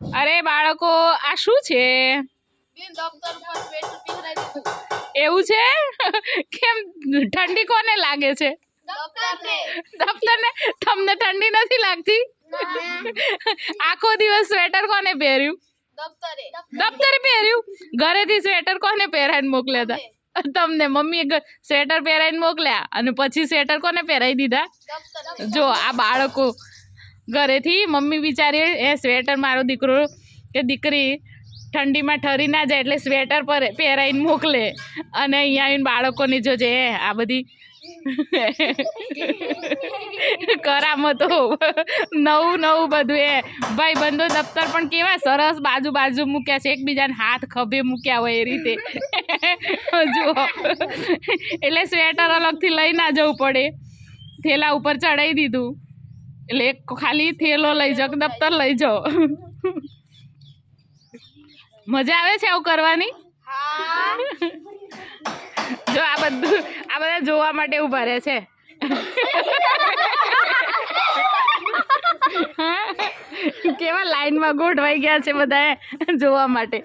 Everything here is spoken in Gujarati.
અરે બાળકો આ શું છે? એવું છે? કેમ ઠંડી કોને લાગે છે? દફતરને. તમને ઠંડી નથી લાગતી? આખો દિવસ સ્વેટર કોને પહેર્યું? દફતરે પહેર્યું. ઘરેથી સ્વેટર કોને પહેરાઈને મોકલ્યા હતા? તમને મમ્મીએ સ્વેટર પહેરાઈને મોકલ્યા અને પછી સ્વેટર કોને પહેરાવી દીધા? જો આ બાળકો ઘરેથી મમ્મી બિચારી એ સ્વેટર મારો દીકરો કે દીકરી ઠંડીમાં ઠરી ના જાય એટલે સ્વેટર પર પહેરાઈને મોકલે અને અહીંયા આવીને બાળકોની જોજે આ બધી કરામતો નવું બધું એ ભાઈ બંધો દફતર પણ કેવા સરસ બાજુ મૂક્યા છે, એકબીજાને હાથ ખભે મૂક્યા હોય એ રીતે. જુઓ એટલે સ્વેટર અલગથી લઈ ના જવું પડે, થેલા ઉપર ચડાવી દીધું એટલે એક ખાલી થેલો લઈ જાઓ, દફતર લઈ જાઓ. મજા આવે છે આવું કરવાની? જો આ બધા જોવા માટે ઉભા રહે છે. કેવા લાઈનમાં ગોઠવાઈ ગયા છે બધા જોવા માટે.